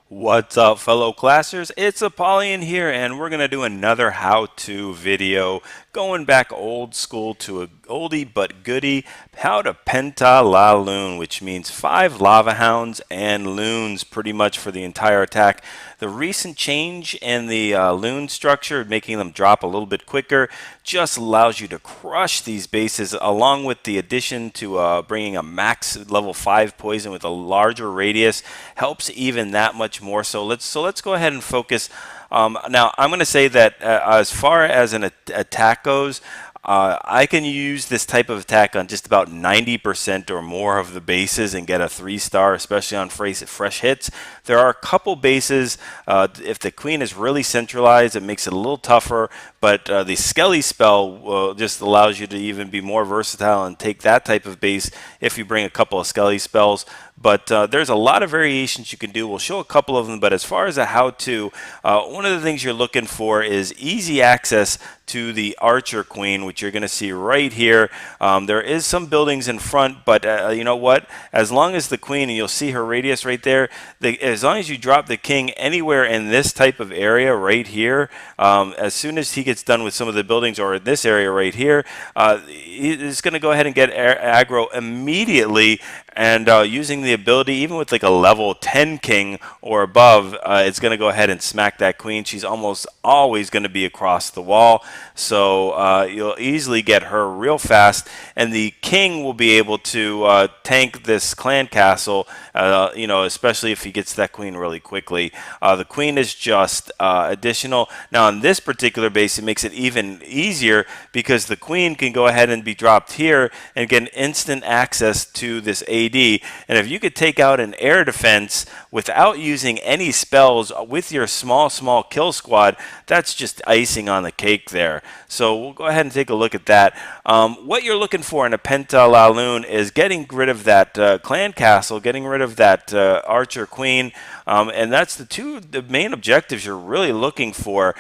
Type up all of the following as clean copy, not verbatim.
What's up, fellow classers? It's Apollyon here, and we're going to do another how-to video going back old school to a oldie but goodie, how to PentaLoon, which means 5 lava hounds and loons pretty much for the entire attack. The recent change in the loon structure, making them drop a little bit quicker, just allows you to crush these bases, along with the addition to bringing a max level 5 poison with a larger radius, helps even that much more. So let's go ahead and focus. Now I'm going to say that as far as an attack goes, I can use this type of attack on just about 90% or more of the bases and get a 3-star, especially on fresh hits. There are a couple bases, if the queen is really centralized, it makes it a little tougher, but the Skelly spell just allows you to even be more versatile and take that type of base if you bring a couple of Skelly spells. But there's a lot of variations you can do. We'll show a couple of them, but as far as a how-to, one of the things you're looking for is easy access to the Archer Queen, which you're going to see right here. There is some buildings in front, but you know what? As long as the Queen, and you'll see her radius right there, as long as you drop the King anywhere in this type of area right here, as soon as he gets done with some of the buildings, or in this area right here, he's going to go ahead and get aggro immediately, and using the ability, even with like a level 10 king or above, it's going to go ahead and smack that queen. She's almost always going to be across the wall, so you'll easily get her real fast, and the king will be able to tank this clan castle, you know, especially if he gets that queen really quickly. The queen is just additional. Now on this particular base, it makes it even easier because the queen can go ahead and be dropped here and get instant access to this AD. And if you could take out an air defense without using any spells with your small kill squad, that's just icing on the cake there. So we'll go ahead and take a look at that. What you're looking for in a PentaLoon is getting rid of that clan castle, getting rid of that Archer Queen, and that's the main objectives you're really looking for.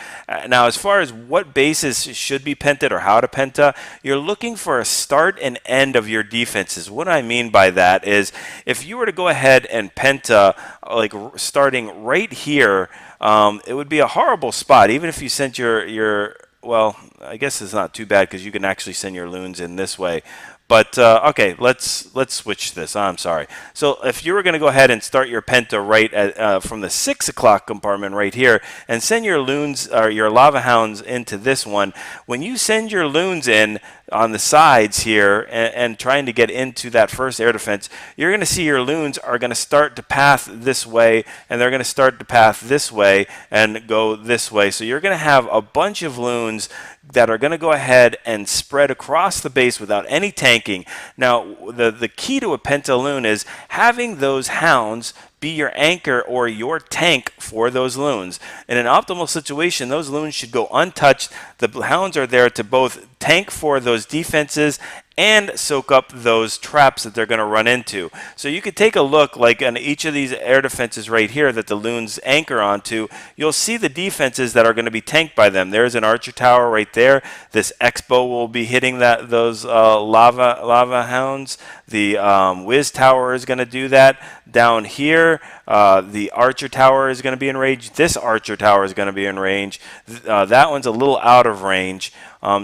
Now, as far as what bases should be pented or how to penta, you're looking for a start and end of your defenses. What I mean by that is, if you were to go ahead and penta, like starting right here, it would be a horrible spot. Even if you sent your well, I guess it's not too bad because you can actually send your loons in this way. But okay, let's switch this. I'm sorry. So if you were going to go ahead and start your penta right at, from the 6 o'clock compartment right here, and send your loons or your lava hounds into this one, when you send your loons in on the sides here and trying to get into that first air defense, you're going to see your loons are going to start to path this way, and they're going to start to path this way and go this way. So you're going to have a bunch of loons that are going to go ahead and spread across the base without any tanking. Now, the key to a PentaLoon is having those hounds be your anchor or your tank for those loons. In an optimal situation, those loons should go untouched. The hounds are there to both tank for those defenses and soak up those traps that they're going to run into. So you could take a look, like on each of these air defenses right here that the loons anchor onto, you'll see the defenses that are going to be tanked by them. There's an archer tower right there. This Expo will be hitting those lava hounds. The Wiz Tower is going to do that. Down here, the Archer Tower is going to be in range. This Archer Tower is going to be in range. That one's a little out of range.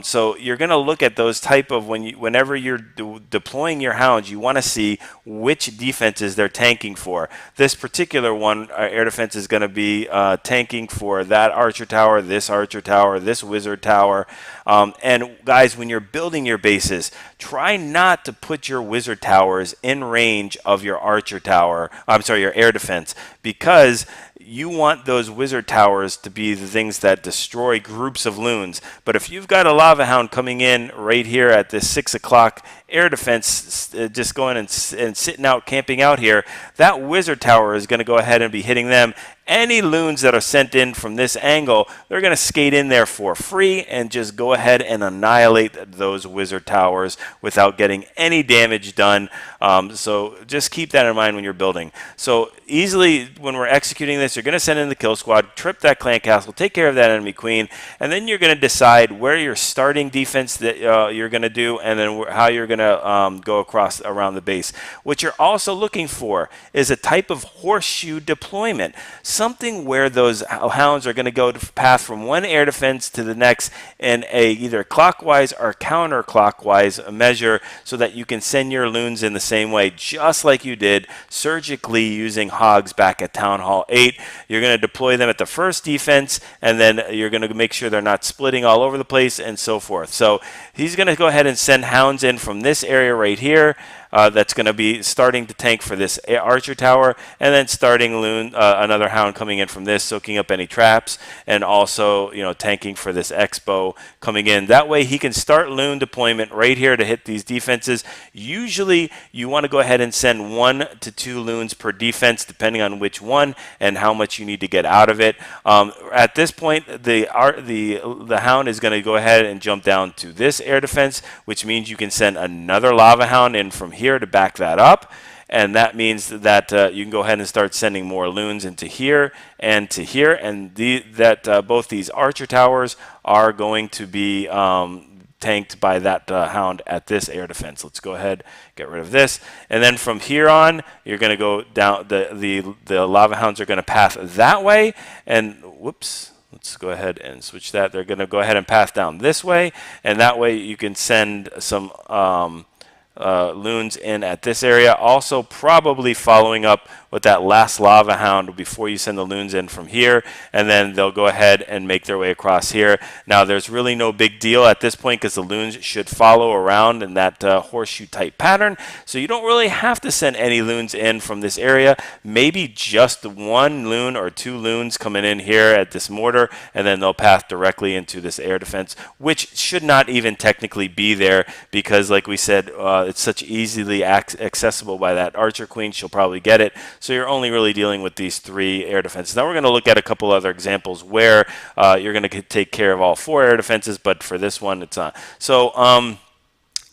So you're going to look at those type of, whenever you're deploying your hounds, you want to see which defenses they're tanking for. This particular one, air defense, is going to be tanking for that Archer Tower, this Wizard Tower. And guys, when you're building your bases, try not to put your Wizard Towers in range of your Archer Tower, I'm sorry, your air defense, because you want those Wizard Towers to be the things that destroy groups of loons. But if you've got a Lava Hound coming in right here at this 6 o'clock air defense, just going and sitting out, camping out here, that Wizard Tower is going to go ahead and be hitting them. Any loons that are sent in from this angle, they're going to skate in there for free and just go ahead and annihilate those Wizard Towers without getting any damage done. So just keep that in mind when you're building. So easily, when we're executing this, this, you're going to send in the kill squad, trip that clan castle, take care of that enemy queen, and then you're going to decide where your starting defense that you're going to do, and then how you're going to go across around the base. What you're also looking for is a type of horseshoe deployment, something where those hounds are going to go to path from one air defense to the next in a either clockwise or counterclockwise measure, so that you can send your loons in the same way, just like you did surgically using hogs back at Town Hall 8. You're going to deploy them at the first defense, and then you're going to make sure they're not splitting all over the place and so forth. So he's going to go ahead and send hounds in from this area right here. That's going to be starting to tank for this archer tower, and then starting another hound coming in from this, soaking up any traps, and also tanking for this expo coming in. That way he can start loon deployment right here to hit these defenses. Usually you want to go ahead and send 1 to 2 loons per defense, depending on which one and how much you need to get out of it. At this point, the hound is going to go ahead and jump down to this air defense, which means you can send another lava hound in from here to back that up, and that means that you can go ahead and start sending more loons into here and to here, and both these archer towers are going to be tanked by that hound at this air defense. Let's go ahead, get rid of this, and then from here on you're going to go down. The lava hounds are going to path that way, and whoops, let's go ahead and switch that. They're going to go ahead and path down this way, and that way you can send some loons in at this area. Also probably following up with that last lava hound before you send the loons in from here, and then they'll go ahead and make their way across here. Now there's really no big deal at this point because the loons should follow around in that horseshoe type pattern, so you don't really have to send any loons in from this area. Maybe just 1 loon or 2 loons coming in here at this mortar, and then they'll path directly into this air defense, which should not even technically be there because, like we said, it's such easily accessible by that archer queen. She'll probably get it. So you're only really dealing with these 3 air defenses. Now we're going to look at a couple other examples where you're going to take care of all 4 air defenses, but for this one, it's not. So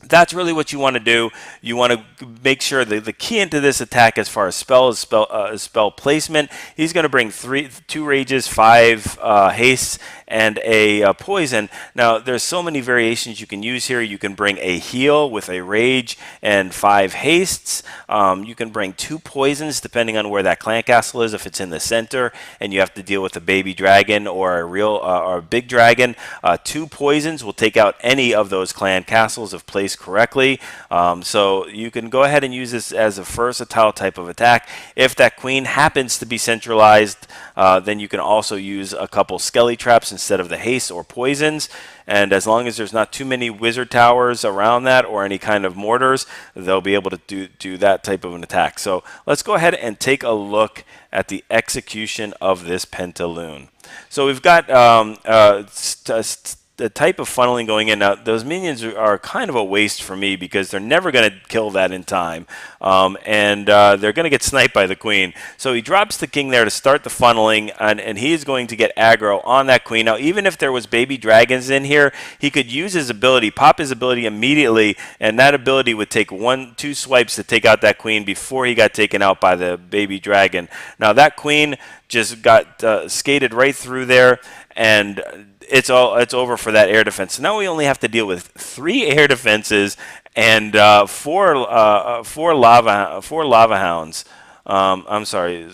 that's really what you want to do. You want to make sure that the key into this attack as far as spell placement, he's going to bring 2 rages, 5 hastes, and a poison. Now there's so many variations you can use here. You can bring a heal with a rage and 5 hastes. You can bring 2 poisons depending on where that clan castle is. If it's in the center and you have to deal with a baby dragon or a real or a big dragon, 2 poisons will take out any of those clan castles if placed correctly. So you can go ahead and use this as a versatile type of attack. If that queen happens to be centralized, then you can also use a couple skelly traps instead of the haste or poisons. And as long as there's not too many wizard towers around that or any kind of mortars, they'll be able to do that type of an attack. So let's go ahead and take a look at the execution of this PentaLoon. So we've got the type of funneling going in. Now, those minions are kind of a waste for me because they're never going to kill that in time. And they're going to get sniped by the queen. So he drops the king there to start the funneling, and he is going to get aggro on that queen. Now, even if there was baby dragons in here, he could use his ability, pop his ability immediately, and that ability would take 1-2 swipes to take out that queen before he got taken out by the baby dragon. Now, that queen just got skated right through there, and it's over for that air defense. So now we only have to deal with 3 air defenses and 4 lava hounds. I'm sorry.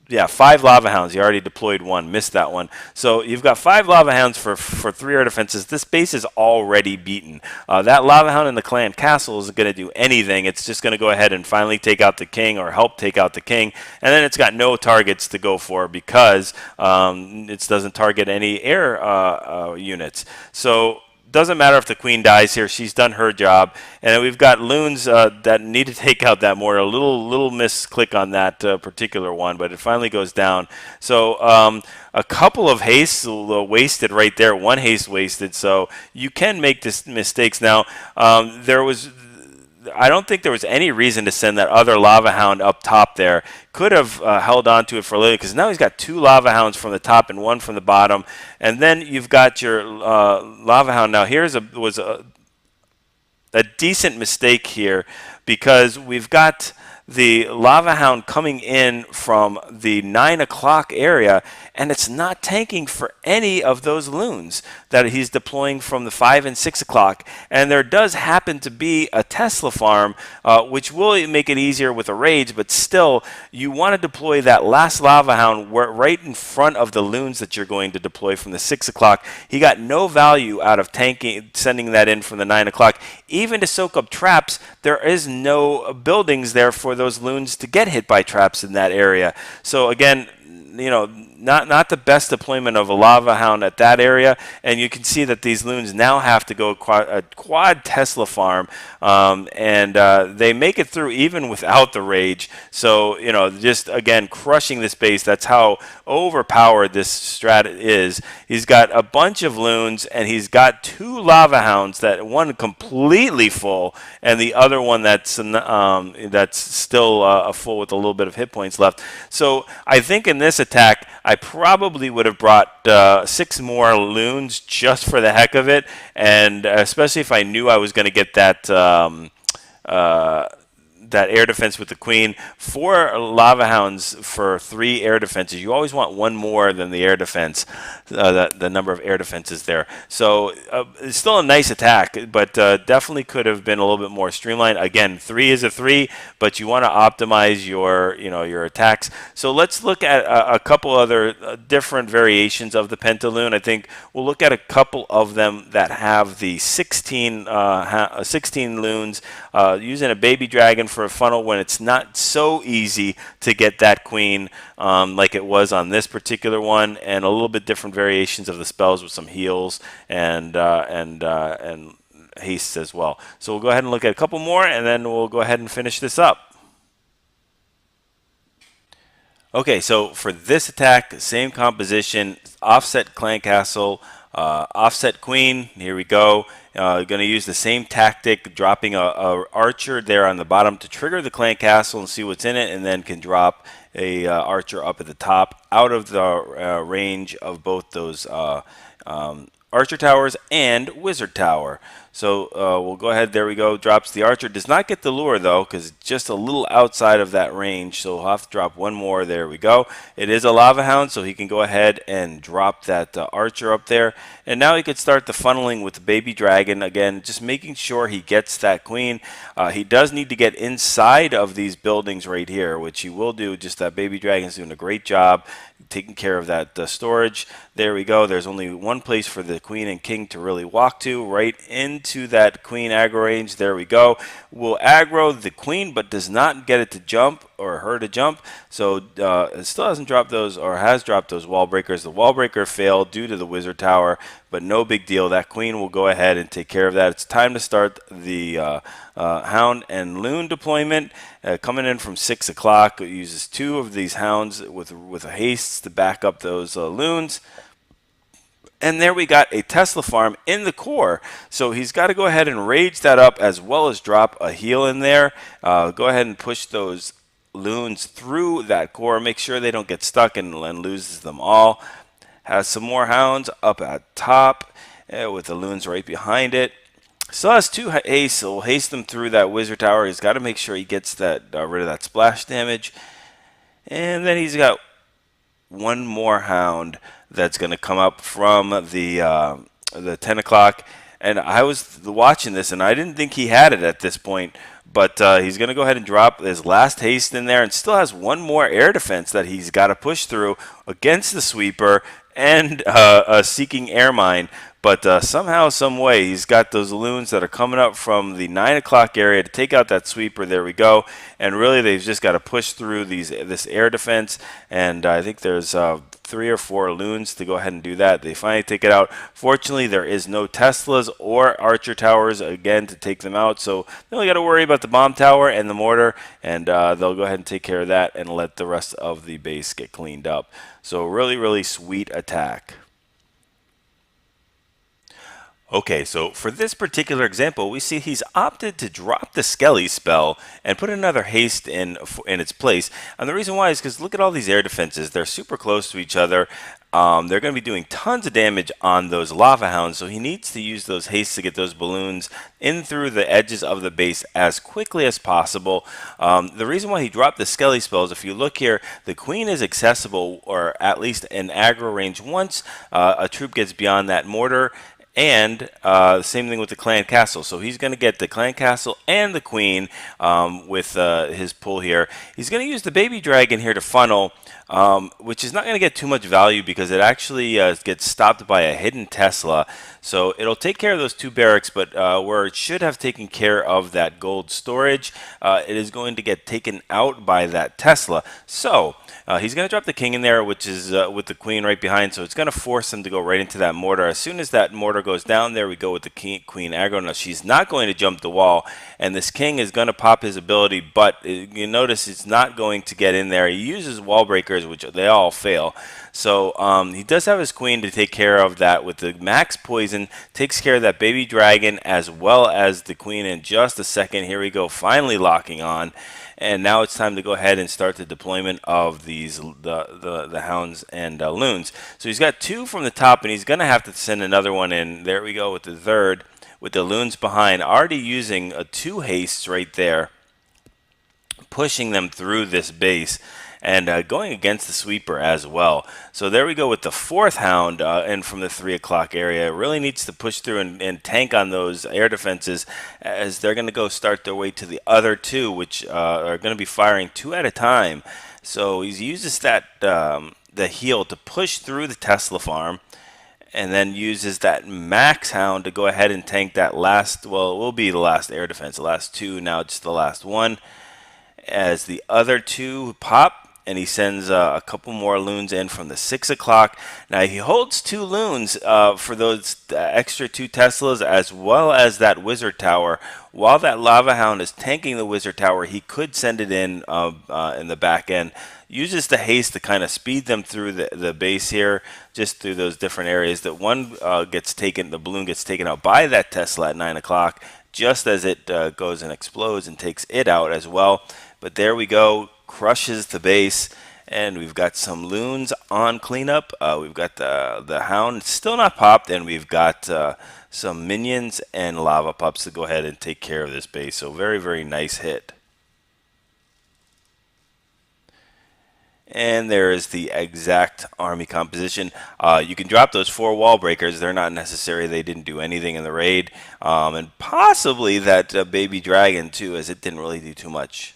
Yeah, 5 lava hounds. You already deployed 1. Missed that one. So you've got 5 lava hounds for 3 air defenses. This base is already beaten. That lava hound in the clan castle isn't going to do anything. It's just going to go ahead and finally take out the king or help take out the king. And then it's got no targets to go for because it doesn't target any air units. So doesn't matter if the queen dies here. She's done her job. And then we've got loons that need to take out that mortar. A little misclick on that particular one, but it finally goes down. So a couple of hastes wasted right there. 1 haste wasted. So you can make this mistakes. Now, I don't think there was any reason to send that other lava hound up top there. Could have held on to it for a little because now he's got 2 lava hounds from the top and 1 from the bottom. And then you've got your lava hound. Now was a decent mistake here because we've got the Lava Hound coming in from the 9 o'clock area, and it's not tanking for any of those loons that he's deploying from the 5 and 6 o'clock. And there does happen to be a Tesla farm, which will make it easier with a rage, but still, you want to deploy that last Lava Hound right in front of the loons that you're going to deploy from the 6 o'clock. He got no value out of tanking, sending that in from the 9 o'clock. Even to soak up traps, there is no buildings there for those loons to get hit by traps in that area. So again, not the best deployment of a Lava Hound at that area, and you can see that these loons now have to go a quad Tesla farm, and they make it through even without the rage. So just again crushing this base. That's how overpowered this strat is. He's got a bunch of loons, and he's got 2 Lava Hounds, that one completely full, and the other one that's still full with a little bit of hit points left. So I think in this attack, I probably would have brought 6 more loons just for the heck of it, and especially if I knew I was going to get that that air defense with the queen. 4 Lava Hounds for 3 air defenses. You always want one more than the air defense, the number of air defenses there. So it's still a nice attack, but definitely could have been a little bit more streamlined. Again, 3 is a 3, but you want to optimize your your attacks. So let's look at a couple other different variations of the PentaLoon. I think we'll look at a couple of them that have the 16 loons, using a baby dragon for a funnel when it's not so easy to get that queen, like it was on this particular one, and a little bit different variations of the spells with some heals and haste as well. So we'll go ahead and look at a couple more, and then we'll go ahead and finish this up. Okay, so for this attack, same composition, offset clan castle, offset queen. Here we go. Going to use the same tactic, dropping a archer there on the bottom to trigger the clan castle and see what's in it, and then can drop a archer up at the top out of the range of both those archer towers and wizard tower. So we'll go ahead. There we go. Drops the archer. Does not get the lure though, because it's just a little outside of that range. So we'll have to drop one more. There we go. It is a Lava Hound, so he can go ahead and drop that archer up there. And now he could start the funneling with the baby dragon again, just making sure he gets that queen. He does need to get inside of these buildings right here, which he will do. Just that baby dragon's doing a great job taking care of that storage. There we go. There's only one place for the queen and king to really walk to, right into that queen aggro range. There we go. Will aggro the queen, but does not get it to jump or her to jump. So it still hasn't dropped those, or has dropped those wall breakers. The wall breaker failed due to the wizard tower, but no big deal. That queen will go ahead and take care of that. It's time to start the hound and loon deployment. Coming in from 6 o'clock, it uses 2 of these hounds with a haste to back up those loons. And there we got a Tesla farm in the core. So he's got to go ahead and rage that up, as well as drop a heal in there. Go ahead and push those loons through that core. Make sure they don't get stuck and loses them all. Has some more hounds up at top with the loons right behind it. Still has 2 haste, so we'll haste them through that wizard tower. He's got to make sure he gets that rid of that splash damage. And then he's got one more hound that's going to come up from the 10 o'clock. And I was watching this, and I didn't think he had it at this point. But he's going to go ahead and drop his last haste in there, and still has one more air defense that he's got to push through against the sweeper and a seeking air mine. But somehow, some way, he's got those loons that are coming up from the 9 o'clock area to take out that sweeper. There we go. And really, they've just got to push through this air defense. And I think there's 3 or 4 loons to go ahead and do that. They finally take it out. Fortunately, there is no Teslas or archer towers, again, to take them out. So they only got to worry about the bomb tower and the mortar. And they'll go ahead and take care of that and let the rest of the base get cleaned up. So really, really sweet attack. Okay, so for this particular example, we see he's opted to drop the Skelly spell and put another haste in its place. And the reason why is because look at all these air defenses. They're super close to each other. They're going to be doing tons of damage on those lava hounds, so he needs to use those hastes to get those balloons in through the edges of the base as quickly as possible. The reason why he dropped the Skelly spell is if you look here, the queen is accessible, or at least in aggro range once a troop gets beyond that mortar. And same thing with the clan castle. So he's going to get the clan castle and the queen with his pull here. He's going to use the baby dragon here to funnel, which is not going to get too much value because it actually gets stopped by a hidden Tesla. So it'll take care of those two barracks, but where it should have taken care of that gold storage, it is going to get taken out by that Tesla. So he's going to drop the king in there, which is with the queen right behind. So it's going to force him to go right into that mortar. As soon as that mortar goes down there, we go with the queen aggro. Now she's not going to jump the wall, and this king is going to pop his ability, but you notice it's not going to get in there. He uses wall breakers, which they all fail. So he does have his queen to take care of that with the max poison. Takes care of that baby dragon as well as the queen in just a second. Here we go, finally locking on. And now it's time to go ahead and start the deployment of the hounds and loons. So he's got two from the top, and he's going to have to send another one in. There we go with the third, with the loons behind. Already using two hastes right there, pushing them through this base. And going against the sweeper as well. So there we go with the fourth hound in from the 3 o'clock area. It really needs to push through and tank on those air defenses as they're going to go start their way to the other two, which are going to be firing two at a time. So he uses that the heal to push through the Tesla farm, and then uses that max hound to go ahead and tank that last, well, it will be the last air defense, the last two, now it's the last one. As the other two pop, and he sends a couple more loons in from the 6 o'clock. Now he holds two loons for those extra two Teslas as well as that wizard tower. While that lava hound is tanking the wizard tower, he could send it in the back end. Uses the haste to kind of speed them through the base here, just through those different areas. That one gets taken, the balloon gets taken out by that Tesla at 9 o'clock, just as it goes and explodes and takes it out as well. But there we go, crushes the base, and we've got some loons on cleanup. We've got the hound still not popped, and we've got some minions and lava pups to go ahead and take care of this base. So very, very nice hit. And there is the exact army composition. You can drop those 4 wall breakers. They're not necessary. They didn't do anything in the raid. And possibly that baby dragon too, as it didn't really do too much.